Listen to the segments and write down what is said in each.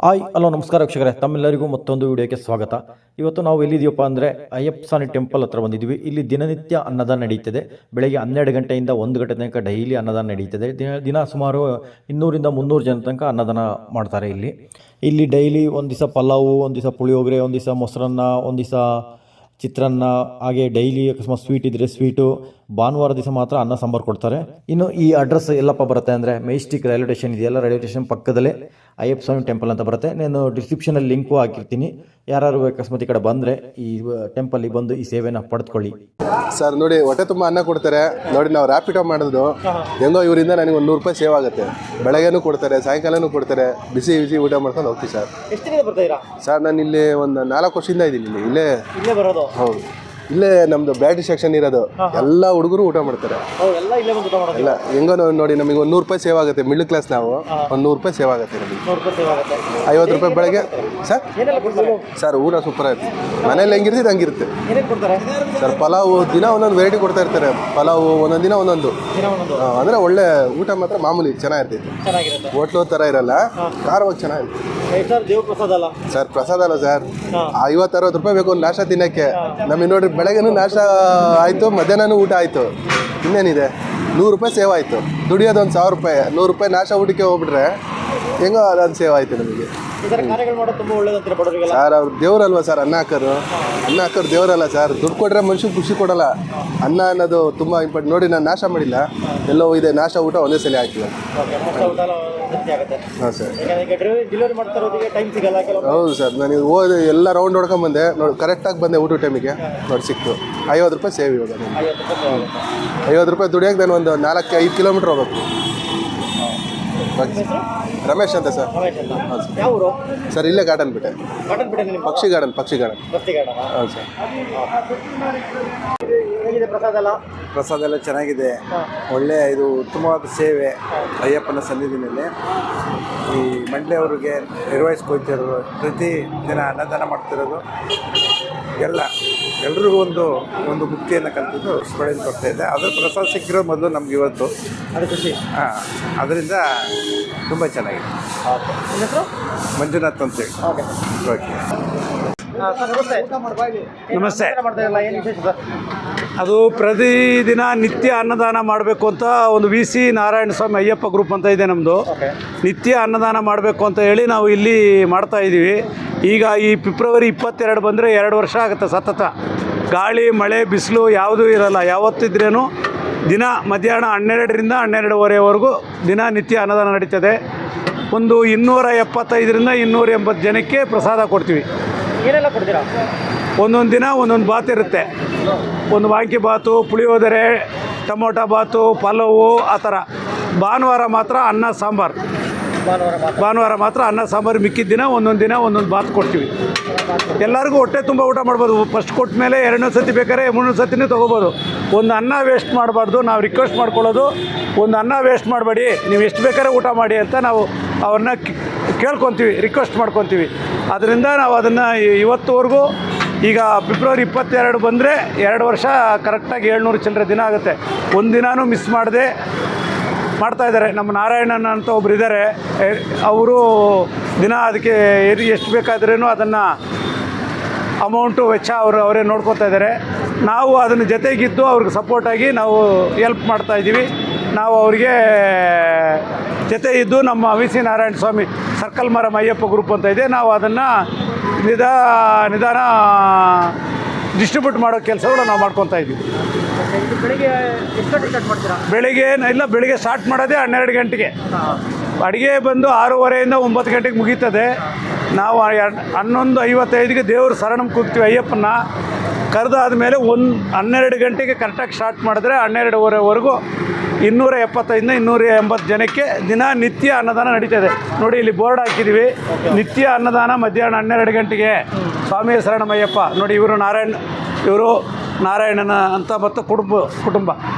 Hi hello ನಮಸ್ಕಾರ ವೀಕ್ಷಕರೇ, ತಮ್ಮೆಲ್ಲರಿಗೂ ಮತ್ತೊಂದು ವಿಡಿಯೋಕ್ಕೆ ಸ್ವಾಗತ. ಇವತ್ತು ನಾವು ಎಲ್ಲಿದ್ದೀವಪ್ಪ ಅಂದರೆ ಅಯ್ಯಪ್ಪ ಸ್ವಾಮಿ ಟೆಂಪಲ್ ಹತ್ರ ಬಂದಿದ್ದೀವಿ. ಇಲ್ಲಿ ದಿನನಿತ್ಯ ಅನ್ನದಾನ ನಡೀತದೆ. ಬೆಳಗ್ಗೆ 12 ಗಂಟೆಯಿಂದ 1 ಗಂಟೆ ತನಕ ಡೈಲಿ ಅನ್ನದಾನ ನಡೀತದೆ. ದಿನ ಸುಮಾರು 200ರಿಂದ 300 ಜನ ತನಕ ಅನ್ನದಾನ ಮಾಡ್ತಾರೆ. ಇಲ್ಲಿ ಡೈಲಿ ಒಂದು ದಿವಸ ಪಲಾವು, ಒಂದು ದಿವಸ ಪುಳಿಯೋಗರೆ, ಒಂದು ದಿವಸ ಮೊಸರನ್ನ, ಒಂದು ದಿವಸ ಚಿತ್ರಾನ್ನ, ಹಾಗೆ ಡೈಲಿ ಅಕಸ್ಮಾತ್ ಸ್ವೀಟ್ ಇದ್ದರೆ ಸ್ವೀಟು. ಭಾನುವಾರ ದಿವಸ ಮಾತ್ರ ಅನ್ನ ಸಾಂಬಾರು ಕೊಡ್ತಾರೆ. ಇನ್ನು ಈ ಅಡ್ರೆಸ್ ಎಲ್ಲಪ್ಪ ಬರುತ್ತೆ ಅಂದರೆ ಮೆಜೆಸ್ಟಿಕ್ ರೈಲ್ವೆ ಸ್ಟೇಷನ್ ಇದೆಯಲ್ಲ, ರೈಲ್ವೆ ಸ್ಟೇಷನ್ ಪಕ್ಕದಲ್ಲೇ ಅಯ್ಯಪ್ಪ ಸ್ವಾಮಿ ಟೆಂಪಲ್ ಅಂತ ಬರುತ್ತೆ. ನಾನು ಡಿಸ್ಕ್ರಿಪ್ಷನಲ್ಲಿ ಲಿಂಕು ಹಾಕಿರ್ತೀನಿ. ಯಾರು ಅಕಸ್ಮಾತ್ ಈ ಕಡೆ ಬಂದರೆ ಈ ಟೆಂಪಲ್ಲಿಗೆ ಬಂದು ಈ ಸೇವೆನ ಪಡೆದುಕೊಳ್ಳಿ. ಸರ್ ನೋಡಿ, ಹೊಟ್ಟೆ ತುಂಬ ಅನ್ನ ಕೊಡ್ತಾರೆ. ನೋಡಿ, ನಾವು ರ್ಯಾಪಿಡೋ ಮಾಡೋದು ಹೆಂಗೋ ಇವರಿಂದ ನನಗೆ ಒಂದು 100 ರೂಪಾಯಿ ಸೇವ್ ಆಗುತ್ತೆ. ಬೆಳಗ್ಗೆನೂ ಕೊಡ್ತಾರೆ, ಸಾಯಂಕಾಲನೂ ಕೊಡ್ತಾರೆ. ಬಿಸಿ ಊಟ ಮಾಡ್ಕೊಂಡು ಹೋಗ್ತೀವಿ ಸರ್. ಎಷ್ಟು ದಿನ ಬರ್ತಾಯಿರಾ ಸರ್? ನಾನು ಇಲ್ಲಿ ಒಂದು 4 ವರ್ಷದಿಂದ ಇದ್ದೀನಿ. ಇಲ್ಲೇ ಬರೋದು? ಹೌದು, ಇಲ್ಲೇ ನಮ್ದು ಬ್ಯಾಟ್ರಿ ಸೆಕ್ಷನ್ ಇರೋದು. ಎಲ್ಲ ಹುಡುಗರು ಊಟ ಮಾಡ್ತಾರೆ. ಎಲ್ಲ ಹೆಂಗೋ ನೋಡಿ, ನಮಗೆ ಒಂದು 100 ರೂಪಾಯಿ ಸೇವ್ ಆಗುತ್ತೆ. ಮಿಡ್ಲ್ ಕ್ಲಾಸ್ ನಾವು, ಒಂದು 100 ರೂಪಾಯಿ ಸೇವ್ ಆಗುತ್ತೆ ನಮಗೆ. 50 ರೂಪಾಯಿ ಬೆಳಗ್ಗೆ ಸರ್. ಊಟ ಸೂಪರ್ ಆಗುತ್ತೆ. ಮನೇಲಿ ಹೆಂಗಿರ್ತದೆ ಹಂಗಿರುತ್ತೆ ಸರ್. ಪಲಾವು ದಿನ ಒಂದೊಂದು ವೆರೈಟಿ ಕೊಡ್ತಾ ಇರ್ತಾರೆ. ಪಲಾವು ಒಂದೊಂದು ದಿನ ಒಂದೊಂದು, ಅಂದರೆ ಒಳ್ಳೆ ಊಟ ಮಾತ್ರ ಮಾಮೂಲಿ ಚೆನ್ನಾಗಿರ್ತೈತೆ. ಹೋಟ್ಲು ಥರ ಇರಲ್ಲ, ಖಾರವಾಗಿ ಚೆನ್ನಾಗಿರುತ್ತೆ ಸರ್. ಪ್ರಸಾದ ಅಲ್ಲ ಸರ್, 50-60 ರೂಪಾಯಿ ಬೇಕು ಒಂದು ನಾಷ್ಟ ತಿನ್ನೋಕ್ಕೆ. ನಮಗೆ ನೋಡ್ರಿ, ಬೆಳಗ್ಗೆನೂ ನಾಷ್ಟ ಆಯಿತು, ಮಧ್ಯಾಹ್ನನೂ ಊಟ ಆಯಿತು. ಇನ್ನೇನಿದೆ, 100 ರೂಪಾಯಿ ಸೇವ್ ಆಯಿತು. ದುಡಿಯೋದು ಒಂದು 1000 ರೂಪಾಯಿ, 100 ರೂಪಾಯಿ ನಾಷ್ಟ ಊಟಕ್ಕೆ ಹೋಗ್ಬಿಟ್ರೆ ಹೆಂಗೋ ಅದೊಂದು ಸೇವ್ ಆಯಿತು ನಮಗೆ. ಸರ್ ಅವ್ರು ದೇವ್ರಲ್ವ ಸರ್, ಅನ್ನ ಹಾಕೋರು ದೇವರಲ್ಲ ಸರ್. ದುಡ್ಡು ಕೊಟ್ಟರೆ ಮನುಷ್ಯಗೆ ಖುಷಿ ಕೊಡಲ್ಲ. ಅನ್ನ ಅನ್ನೋದು ತುಂಬ ಇಂಪಾರ್ಟೆಂಟ್. ನೋಡಿ, ನಾನು ನಾಷ್ಟ ಮಾಡಿಲ್ಲ, ಎಲ್ಲೋ ಇದೆ ನಾಷ್ಟ ಊಟ ಒಂದೇ ಸಲ ಹಾಕಿಲ್ಲ. ಹಾಂ ಸರ್. ಹೌದು ಸರ್, ನಾನು ಹೋಗಿ ಎಲ್ಲ ರೌಂಡ್ ಹೊಡ್ಕೊಂಬಂದೆ. ನೋಡಿ, ಕರೆಕ್ಟಾಗಿ ಬಂದೆ ಊಟ ಟೈಮಿಗೆ. ನೋಡಿ ಸಿಕ್ತು. 50 ರೂಪಾಯಿ ಸೇವ್ ಇವಾಗ. 50 ರೂಪಾಯಿ ದುಡಿಯೋಕೆ ನಾನು ಒಂದು 4-5 ಕಿಲೋಮೀಟ್ರ್ ಹೋಗ್ಬೇಕು. ರಮೇಶ್ ಅಂತ ಸರ್. ಸರ್ ಇಲ್ಲೇ ಗಾರ್ಡನ್ ಬಿಟ್ಟೆ, ಪಕ್ಷಿ ಗಾರ್ಡನ್. ಹೌದು ಸರ್. ಪ್ರಸಾದ ಎಲ್ಲ ಚೆನ್ನಾಗಿದೆ. ಒಳ್ಳೆಯ ಇದು ಉತ್ತಮವಾದ ಸೇವೆ ಅಯ್ಯಪ್ಪನ ಸನ್ನಿಧಿನಲ್ಲಿ. ಈ ಮಂಡ್ಯವ್ರಿಗೆ ನಿರ್ವಹಿಸ್ಕೊಳ್ತಿರೋದು, ಪ್ರತಿ ದಿನ ಅನ್ನದಾನ ಮಾಡ್ತಿರೋದು, ಎಲ್ರಿಗೂ ಒಂದು ಮುಕ್ತಿಯನ್ನು ಕಲ್ತಿದ್ದು ಸ್ಮರಣೆ ಕೊಡ್ತಾ ಇದೆ. ಅದ್ರ ಪ್ರಸಾದ ಸಿಕ್ಕಿರೋ ಮೊದಲು ನಮ್ಗೆ ಇವತ್ತು ಅದು ಖುಷಿ. ಅದರಿಂದ ತುಂಬ ಚೆನ್ನಾಗಿದೆ. ಮಂಜುನಾಥ್ ಅಂತೇಳಿ. ಓಕೆ, ನಮಸ್ತೆ. ಅದು ಪ್ರತಿದಿನ ನಿತ್ಯ ಅನ್ನದಾನ ಮಾಡಬೇಕು ಅಂತ ಒಂದು VC ನಾರಾಯಣ ಸ್ವಾಮಿ ಅಯ್ಯಪ್ಪ ಗ್ರೂಪ್ ಅಂತ ಇದೆ ನಮ್ಮದು. ನಿತ್ಯ ಅನ್ನದಾನ ಮಾಡಬೇಕು ಅಂತ ಹೇಳಿ ನಾವು ಇಲ್ಲಿ ಮಾಡ್ತಾಯಿದ್ದೀವಿ. ಈಗ ಈ ಫೆಬ್ರವರಿ 22 ಬಂದರೆ 2 ವರ್ಷ ಆಗುತ್ತೆ ಸತತ. ಗಾಳಿ ಮಳೆ ಬಿಸಿಲು ಯಾವುದೂ ಇರಲ್ಲ. ಯಾವತ್ತಿದ್ರೇನು ದಿನ ಮಧ್ಯಾಹ್ನ 12ರಿಂದ 12:30ವರೆಗೂ ದಿನ ನಿತ್ಯ ಅನ್ನದಾನ ನಡೀತದೆ. ಒಂದು 275ರಿಂದ 280 ಜನಕ್ಕೆ ಪ್ರಸಾದ ಕೊಡ್ತೀವಿ. ಏನೆಲ್ಲ ಕೊಡ್ತೀರಾ? ಒಂದೊಂದು ದಿನ ಒಂದೊಂದು ಬಾತ್ ಇರುತ್ತೆ. ಒಂದು ವಾಂಗಿ ಬಾತು, ಪುಳಿಯೋಗರೆ, ಟೊಮೊಟೊ ಬಾತು, ಪಲಾವು, ಆ ಥರ. ಭಾನುವಾರ ಮಾತ್ರ ಅನ್ನ ಸಾಂಬಾರು. ಮಿಕ್ಕಿದ ದಿನ ಒಂದೊಂದು ಬಾತ್ ಕೊಡ್ತೀವಿ. ಎಲ್ಲರಿಗೂ ಹೊಟ್ಟೆ ತುಂಬ ಊಟ ಮಾಡ್ಬೋದು. ಫಸ್ಟ್ ಕೊಟ್ಟ ಮೇಲೆ 2ನೇ ಸತಿ ಬೇಕಾದ್ರೆ 3ನೇ ಸತಿನೂ ತೊಗೋಬೋದು. ಒಂದು ಅನ್ನ ವೇಸ್ಟ್ ಮಾಡಬಾರ್ದು. ನಾವು ರಿಕ್ವೆಸ್ಟ್ ಮಾಡ್ಕೊಳ್ಳೋದು, ಒಂದು ಅನ್ನ ವೇಸ್ಟ್ ಮಾಡಬೇಡಿ, ನೀವು ಎಷ್ಟು ಬೇಕಾದ್ರೆ ಊಟ ಮಾಡಿ ಅಂತ ನಾವು ಅವ್ರನ್ನ ಕೇಳ್ಕೊತೀವಿ, ರಿಕ್ವೆಸ್ಟ್ ಮಾಡ್ಕೊತೀವಿ. ಅದರಿಂದ ನಾವು ಅದನ್ನು ಇವತ್ತುವರೆಗೂ, ಈಗ ಫೆಬ್ರವರಿ 22 ಬಂದರೆ 2 ವರ್ಷ ಕರೆಕ್ಟಾಗಿ 700 ಚಿಲ್ಲರೆ ದಿನ ಆಗುತ್ತೆ. ಒಂದು ದಿನಾನೂ ಮಿಸ್ ಮಾಡದೆ ಮಾಡ್ತಾಯಿದ್ದಾರೆ. ನಮ್ಮ ನಾರಾಯಣನ ಅಂತ ಒಬ್ರು ಇದ್ದಾರೆ, ಅವರು ದಿನ ಅದಕ್ಕೆ ಎಷ್ಟು ಬೇಕಾದ್ರೂ ಅದನ್ನು ಅಮೌಂಟು ವೆಚ್ಚ ಅವರೇ ನೋಡ್ಕೊತಾ ಇದ್ದಾರೆ. ನಾವು ಅದನ್ನು ಜೊತೆಗಿದ್ದು ಅವ್ರಿಗೆ ಸಪೋರ್ಟಾಗಿ ನಾವು ಹೆಲ್ಪ್ ಮಾಡ್ತಾಯಿದ್ದೀವಿ. ನಾವು ಅವರಿಗೆ ಜೊತೆ ಇದ್ದು ನಮ್ಮ VC ನಾರಾಯಣ ಸ್ವಾಮಿ ಸರ್ಕಲ್ ಮರಂ ಅಯ್ಯಪ್ಪ ಗ್ರೂಪ್ ಅಂತ ಇದೆ, ನಾವು ಅದನ್ನು ನಿಧಾನ ಡಿಸ್ಟ್ರಿಬ್ಯೂಟ್ ಮಾಡೋ ಕೆಲಸಗಳು ನಾವು ಮಾಡ್ಕೊತಾ ಇದ್ದೀವಿ. ಬೆಳಿಗ್ಗೆ ಸ್ಟಾರ್ಟ್ ಮಾಡೋದೇ 12 ಗಂಟೆಗೆ. ಅಡುಗೆ ಬಂದು 6:30ಯಿಂದ 9 ಗಂಟೆಗೆ ಮುಗೀತದೆ. ನಾವು 11:55ಗೆ ದೇವರು ಶರಣಂ ಕೂಗ್ತೀವಿ. ಅಯ್ಯಪ್ಪನ ಕರೆದಾದ ಮೇಲೆ 12 ಗಂಟೆಗೆ ಕರೆಕ್ಟಾಗಿ ಸ್ಟಾರ್ಟ್ ಮಾಡಿದ್ರೆ 12:30ವರೆಗೂ 275ರಿಂದ 280 ಜನಕ್ಕೆ ದಿನ ನಿತ್ಯ ಅನ್ನದಾನ ನಡೀತದೆ. ನೋಡಿ, ಇಲ್ಲಿ ಬೋರ್ಡ್ ಹಾಕಿದ್ದೀವಿ, ನಿತ್ಯ ಅನ್ನದಾನ ಮಧ್ಯಾಹ್ನ 12 ಗಂಟೆಗೆ. ಸ್ವಾಮಿ ಶರಣಮಯ್ಯಪ್ಪ. ನೋಡಿ, ಇವರು ನಾರಾಯಣನ ಅಂತ ಮತ್ತು ಕುಟುಂಬ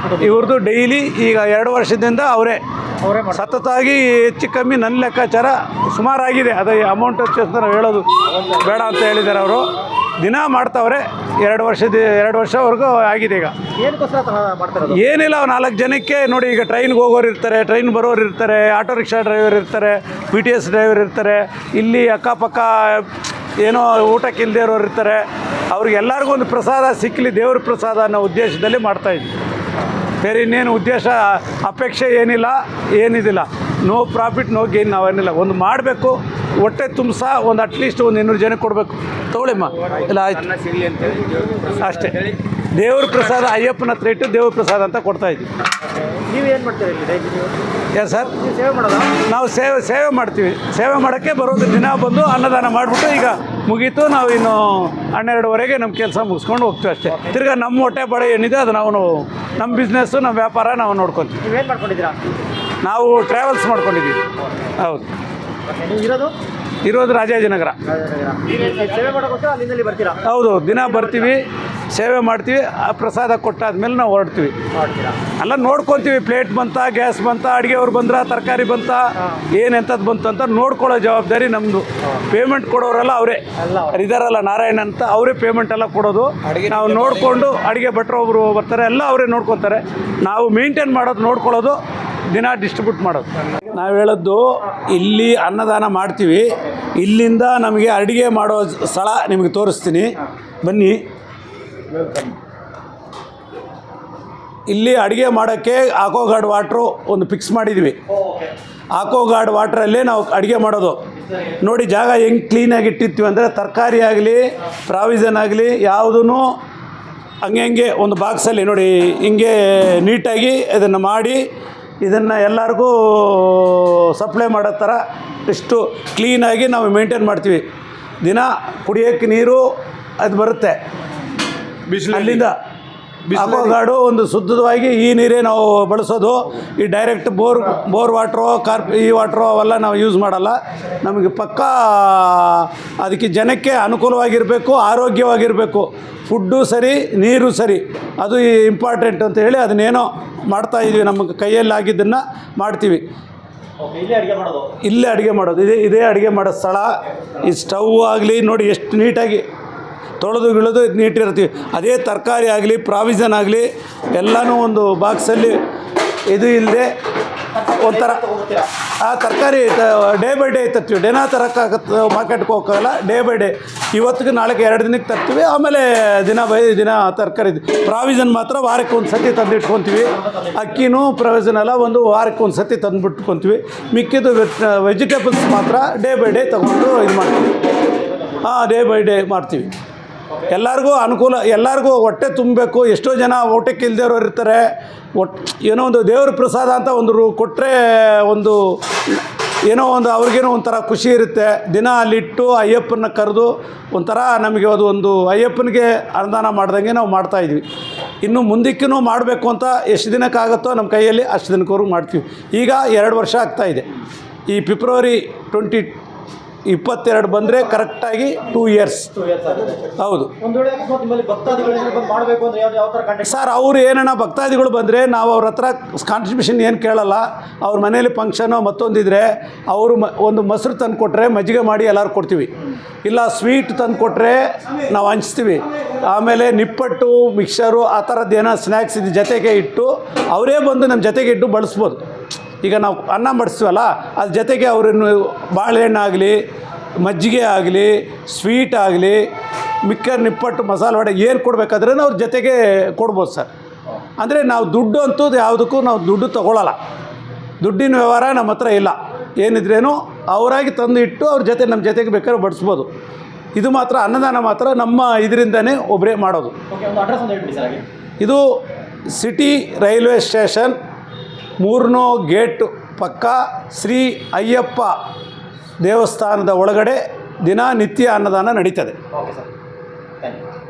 ಇವ್ರದ್ದು ಡೈಲಿ ಈಗ 2 ವರ್ಷದಿಂದ ಅವರೇ ಸತತವಾಗಿ ಹೆಚ್ಚು ಕಮ್ಮಿ ನನ್ನ ಲೆಕ್ಕಾಚಾರ ಸುಮಾರಾಗಿದೆ. ಅದು ಅಮೌಂಟ್ ಹೆಚ್ಚು ಅಂತ ನಾವು ಹೇಳೋದು ಬೇಡ ಅಂತ ಹೇಳಿದ್ದಾರೆ. ಅವರು ದಿನ ಮಾಡ್ತಾವ್ರೆ. 2 ವರ್ಷವರೆಗೂ ಆಗಿದೆ ಈಗ. ಏನಕ್ಕೋಸ್ಕರ ಮಾಡ್ತಾರೆ? ಏನಿಲ್ಲ, 4 ಜನಕ್ಕೆ ನೋಡಿ, ಈಗ ಟ್ರೈನ್ಗೆ ಹೋಗೋರು ಇರ್ತಾರೆ, ಟ್ರೈನ್ ಬರೋರು ಇರ್ತಾರೆ, ಆಟೋ ರಿಕ್ಷಾ ಡ್ರೈವರ್ ಇರ್ತಾರೆ, BTS ಡ್ರೈವರ್ ಇರ್ತಾರೆ, ಇಲ್ಲಿ ಅಕ್ಕಪಕ್ಕ ಏನೋ ಊಟಕ್ಕೆ ಇಲ್ಲದೆ ಇರೋರು ಇರ್ತಾರೆ. ಅವ್ರಿಗೆಲ್ಲರಿಗೂ ಒಂದು ಪ್ರಸಾದ ಸಿಕ್ಕಲಿ, ದೇವ್ರ ಪ್ರಸಾದ ಅನ್ನೋ ಉದ್ದೇಶದಲ್ಲಿ ಮಾಡ್ತಾಯಿದ್ವಿ. ಬೇರೆ ಇನ್ನೇನು ಉದ್ದೇಶ ಅಪೇಕ್ಷೆ ಏನಿದಿಲ್ಲ. ನೋ ಪ್ರಾಫಿಟ್ ನೋ ಗೇನ್, ನಾವೇನಿಲ್ಲ. ಒಂದು ಮಾಡಬೇಕು, ಹೊಟ್ಟೆ ತುಂಬಿಸ, ಒಂದು ಅಟ್ಲೀಸ್ಟ್ ಒಂದು 200 ಜನಕ್ಕೆ ಕೊಡಬೇಕು. ತೊಗೊಳ್ಳಿಮ್ಮ, ಇಲ್ಲ ಆಯ್ತು ಅಷ್ಟೇ. ದೇವ್ರ ಪ್ರಸಾದ, ಅಯ್ಯಪ್ಪನ ಹತ್ರ ಇಟ್ಟು ದೇವ್ರ ಪ್ರಸಾದ ಅಂತ ಕೊಡ್ತಾಯಿದ್ವಿ. ನೀವೇನು ಮಾಡ್ತೀರಿ ಇಲ್ಲಿ ಡೈಲಿ ನೀವು? ಏನು ಸರ್? ಸೇವೆ ಮಾಡೋದಾ? ನಾವು ಸೇವೆ ಮಾಡ್ತೀವಿ. ಸೇವೆ ಮಾಡೋಕ್ಕೆ ಬರೋದು ದಿನ ಬಂದು ಅನ್ನದಾನ ಮಾಡಿಬಿಟ್ಟು ಈಗ ಮುಗೀತು. ನಾವು ಇನ್ನು 12ವರೆಗೆ ನಮ್ಮ ಕೆಲಸ ಮುಗಿಸ್ಕೊಂಡು ಹೋಗ್ತೀವಿ ಅಷ್ಟೇ. ತಿರ್ಗಾ ನಮ್ಮ ಹೊಟ್ಟೆ ಬಡ ಏನಿದೆ ಅದು ನಾವು ನಮ್ಮ ಬಿಸ್ನೆಸ್ಸು, ನಮ್ಮ ವ್ಯಾಪಾರ ನಾವು ನೋಡ್ಕೊತೀವಿ. ನೀವೇನು ಮಾಡ್ಕೊಂಡಿದ್ದೀರಾ? ನಾವು ಟ್ರಾವೆಲ್ಸ್ ಮಾಡ್ಕೊಂಡಿದ್ದೀವಿ. ಹೌದು. ನೀವು ಇರೋದು ರಾಜಾಜಿನಗರ. ಸೇವೆ ಮಾಡೋಕ್ಕೋಸ್ಕರ ಅಲ್ಲಿಂದಲ್ಲಿ ಬರ್ತೀರಾ? ಹೌದು, ದಿನ ಬರ್ತೀವಿ, ಸೇವೆ ಮಾಡ್ತೀವಿ. ಆ ಪ್ರಸಾದ ಕೊಟ್ಟಾದ್ಮೇಲೆ ನಾವು ಹೊರಡ್ತೀವಿ. ಎಲ್ಲ ನೋಡ್ಕೊತೀವಿ. ಪ್ಲೇಟ್ ಬಂತ, ಗ್ಯಾಸ್ ಬಂತ, ಅಡುಗೆಯವ್ರು ಬಂದ್ರ, ತರಕಾರಿ ಬಂತ, ಏನಂಥದ್ದು ಬಂತು ಅಂತ ನೋಡ್ಕೊಳ್ಳೋ ಜವಾಬ್ದಾರಿ ನಮ್ಮದು. ಪೇಮೆಂಟ್ ಕೊಡೋರೆಲ್ಲ ಅವರೇ ಇದಾರಲ್ಲ, ನಾರಾಯಣ ಅಂತ, ಅವರೇ ಪೇಮೆಂಟ್ ಎಲ್ಲ ಕೊಡೋದು. ನಾವು ನೋಡಿಕೊಂಡು, ಅಡುಗೆ ಭಟ್ರು ಒಬ್ಬರು ಬರ್ತಾರೆ, ಎಲ್ಲ ಅವರೇ ನೋಡ್ಕೊತಾರೆ. ನಾವು ಮೇಂಟೈನ್ ಮಾಡೋದು, ನೋಡ್ಕೊಳ್ಳೋದು, ದಿನ ಡಿಸ್ಟ್ರಿಬ್ಯೂಟ್ ಮಾಡೋದು. ನಾವು ಹೇಳೋದು, ಇಲ್ಲಿ ಅನ್ನದಾನ ಮಾಡ್ತೀವಿ. ಇಲ್ಲಿಂದ ನಮಗೆ ಅಡುಗೆ ಮಾಡೋ ಸ್ಥಳ ನಿಮಗೆ ತೋರಿಸ್ತೀನಿ, ಬನ್ನಿ. ಇಲ್ಲಿ ಅಡುಗೆ ಮಾಡೋಕ್ಕೆ ಆಕ್ವಾಗಾರ್ಡ್ ವಾಟ್ರು ಒಂದು ಫಿಕ್ಸ್ ಮಾಡಿದ್ವಿ. ಆಕ್ವಾಗಾರ್ಡ್ ವಾಟ್ರಲ್ಲೇ ನಾವು ಅಡುಗೆ ಮಾಡೋದು. ನೋಡಿ ಜಾಗ ಹೆಂಗೆ ಕ್ಲೀನಾಗಿ ಇಟ್ಟಿರ್ತೀವಿ ಅಂದರೆ, ತರಕಾರಿ ಆಗಲಿ, ಪ್ರಾವಿಷನ್ ಆಗಲಿ, ಯಾವುದೂ ಹಂಗೆ ಒಂದು ಬಾಕ್ಸಲ್ಲಿ ನೋಡಿ ಹಿಂಗೆ ನೀಟಾಗಿ ಇದನ್ನು ಮಾಡಿ, ಇದನ್ನು ಎಲ್ಲರಿಗೂ ಸಪ್ಲೈ ಮಾಡೋ ಥರ ಇಷ್ಟು ಕ್ಲೀನಾಗಿ ನಾವು ಮೇಂಟೈನ್ ಮಾಡ್ತೀವಿ. ದಿನ ಕುಡಿಯೋಕ್ಕೆ ನೀರು ಅದು ಬರುತ್ತೆ ಅಲ್ಲಿಂದ. ಆಕ್ವಾಗಾರ್ಡು ಒಂದು ಶುದ್ಧವಾಗಿ ಈ ನೀರೇ ನಾವು ಬಳಸೋದು. ಈ ಡೈರೆಕ್ಟ್ ಬೋರ್ ವಾಟ್ರೋ, ಈ ವಾಟ್ರೋ ಅವೆಲ್ಲ ನಾವು ಯೂಸ್ ಮಾಡಲ್ಲ. ನಮಗೆ ಪಕ್ಕಾ ಅದಕ್ಕೆ ಜನಕ್ಕೆ ಅನುಕೂಲವಾಗಿರಬೇಕು, ಆರೋಗ್ಯವಾಗಿರಬೇಕು. ಫುಡ್ಡು ಸರಿ, ನೀರು ಸರಿ, ಅದು ಇಂಪಾರ್ಟೆಂಟ್ ಅಂತ ಹೇಳಿ ಅದನ್ನೇನೋ ಮಾಡ್ತಾಯಿದ್ವಿ. ನಮ್ಮ ಕೈಯಲ್ಲಿ ಆಗಿದ್ದನ್ನು ಮಾಡ್ತೀವಿ. ಇಲ್ಲೇ ಅಡುಗೆ ಮಾಡೋದು. ಇದೇ ಅಡುಗೆ ಮಾಡೋ ಸ್ಥಳ. ಈ ಸ್ಟವ್ ಆಗಲಿ ನೋಡಿ ಎಷ್ಟು ನೀಟಾಗಿ ತೊಳೆದು ಗಿಳದು ನೀಟಿರ್ತೀವಿ. ಅದೇ ತರಕಾರಿ ಆಗಲಿ, ಪ್ರಾವಿಷನ್ ಆಗಲಿ, ಎಲ್ಲನೂ ಒಂದು ಬಾಕ್ಸಲ್ಲಿ ಇದು ಇಲ್ಲದೆ ಒಂಥರ ಆ ತರಕಾರಿ ಡೇ ಬೈ ಡೇ ತರ್ತೀವಿ. ಡೇನಾ ತರಕ್ಕೆ ಮಾರ್ಕೆಟ್ಗೆ ಹೋಗೋಲ್ಲ, ಡೇ ಬೈ ಡೇ. ಇವತ್ತಿಗೆ ನಾಳೆಗೆ 2 ದಿನಕ್ಕೆ ತರ್ತೀವಿ. ಆಮೇಲೆ ದಿನ ಬೈ ದಿನ ತರಕಾರಿ. ಪ್ರಾವಿಷನ್ ಮಾತ್ರ ವಾರಕ್ಕೆ ಒಂದು ಸತಿ ತಂದು ಇಟ್ಕೊತೀವಿ. ಅಕ್ಕಿನೂ ಪ್ರಾವಿಷನ್ ಎಲ್ಲ ಒಂದು ವಾರಕ್ಕೆ ಒಂದು ಸತಿ ತಂದುಬಿಟ್ಕೊತೀವಿ. ಮಿಕ್ಕಿದ್ದು ವೆಜಿಟೇಬಲ್ಸ್ ಮಾತ್ರ ಡೇ ಬೈ ಡೇ ತೊಗೊಂಡು ಇದು ಮಾಡ್ತೀವಿ. ಡೇ ಬೈ ಡೇ ಮಾಡ್ತೀವಿ. ಎಲ್ಲರಿಗೂ ಅನುಕೂಲ, ಎಲ್ಲರಿಗೂ ಹೊಟ್ಟೆ ತುಂಬಬೇಕು. ಎಷ್ಟೋ ಜನ ಊಟಕ್ಕೆ ಇಲ್ದೇವ್ರು ಇರ್ತಾರೆ. ಏನೋ ಒಂದು ದೇವ್ರ ಪ್ರಸಾದ ಅಂತ ಒಂದು ಕೊಟ್ಟರೆ ಒಂದು ಏನೋ ಒಂದು ಅವ್ರಿಗೇನೋ ಒಂಥರ ಖುಷಿ ಇರುತ್ತೆ. ದಿನ ಅಲ್ಲಿಟ್ಟು ಅಯ್ಯಪ್ಪನ ಕರೆದು ಒಂಥರ ನಮಗೆ ಅದು ಒಂದು ಅಯ್ಯಪ್ಪನಿಗೆ ಅನ್ನದಾನ ಮಾಡ್ದಂಗೆ ನಾವು ಮಾಡ್ತಾಯಿದ್ವಿ. ಇನ್ನು ಮುಂದಕ್ಕೂ ಮಾಡಬೇಕು ಅಂತ ಎಷ್ಟು ದಿನಕ್ಕಾಗುತ್ತೋ ನಮ್ಮ ಕೈಯಲ್ಲಿ ಅಷ್ಟು ದಿನಕ್ಕವರೆಗೂ ಮಾಡ್ತೀವಿ. ಈಗ 2 ವರ್ಷ ಆಗ್ತಾಯಿದೆ. ಈ ಫೆಬ್ರವರಿ 2022 ಬಂದರೆ ಕರೆಕ್ಟಾಗಿ 2 ಇಯರ್ಸ್. ಹೌದು ಸರ್. ಅವರು ಏನಣ್ಣ ಭಕ್ತಾದಿಗಳು ಬಂದರೆ ನಾವು ಅವ್ರ ಹತ್ರ ಕಾಂಟ್ರಿಬ್ಯೂಷನ್ ಏನು ಕೇಳಲ್ಲ. ಅವ್ರ ಮನೇಲಿ ಫಂಕ್ಷನು ಮತ್ತೊಂದಿದ್ರೆ ಅವರು ಒಂದು ಮೊಸರು ತಂದು ಕೊಟ್ಟರೆ ಮಜ್ಜಿಗೆ ಮಾಡಿ ಎಲ್ಲರೂ ಕೊಡ್ತೀವಿ. ಇಲ್ಲ ಸ್ವೀಟ್ ತಂದು ಕೊಟ್ಟರೆ ನಾವು ಹಂಚ್ತೀವಿ. ಆಮೇಲೆ ನಿಪ್ಪಟ್ಟು, ಮಿಕ್ಸರು, ಆ ಥರದ್ದು ಏನೋ ಸ್ನ್ಯಾಕ್ಸ್ ಇದು ಜೊತೆಗೆ ಇಟ್ಟು ಅವರೇ ಬಂದು ನಮ್ಮ ಜೊತೆಗೆ ಇಟ್ಟು ಬಳಸ್ಬೋದು. ಈಗ ನಾವು ಅನ್ನ ಬಡಿಸ್ತೀವಲ್ಲ, ಅದ್ರ ಜೊತೆಗೆ ಅವ್ರನ್ನು ಬಾಳೆಹಣ್ಣಾಗಲಿ, ಮಜ್ಜಿಗೆ ಆಗಲಿ, ಸ್ವೀಟ್ ಆಗಲಿ, ಮಿಕ್ಕರ್, ನಿಪ್ಪಟ್ಟು, ಮಸಾಲೆ ವಡೆ ಏನು ಕೊಡಬೇಕಾದ್ರೆ ಅವ್ರ ಜೊತೆಗೆ ಕೊಡ್ಬೋದು ಸರ್. ಅಂದರೆ ನಾವು ದುಡ್ಡು ಅಂತೂ ಯಾವುದಕ್ಕೂ ನಾವು ದುಡ್ಡು ತೊಗೊಳ್ಳಲ್ಲ. ದುಡ್ಡಿನ ವ್ಯವಹಾರ ನಮ್ಮ ಹತ್ರ ಇಲ್ಲ. ಏನಿದ್ರೇನು ಅವರಾಗಿ ತಂದು ಇಟ್ಟು ಅವ್ರ ಜೊತೆ ನಮ್ಮ ಜೊತೆಗೆ ಬೇಕಾದ್ರೆ ಬಡಿಸ್ಬೋದು. ಇದು ಮಾತ್ರ ಅನ್ನದಾನ ಮಾತ್ರ ನಮ್ಮ ಇದರಿಂದನೇ ಒಬ್ಬರೇ ಮಾಡೋದು. ಇದು ಸಿಟಿ ರೈಲ್ವೆ ಸ್ಟೇಷನ್ 3ನೇ ಗೇಟ್ ಪಕ್ಕ ಶ್ರೀ ಅಯ್ಯಪ್ಪ ದೇವಸ್ಥಾನದ ಒಳಗಡೆ ದಿನನಿತ್ಯ ಅನ್ನದಾನ ನಡೀತದೆ. Okay sir, thank you.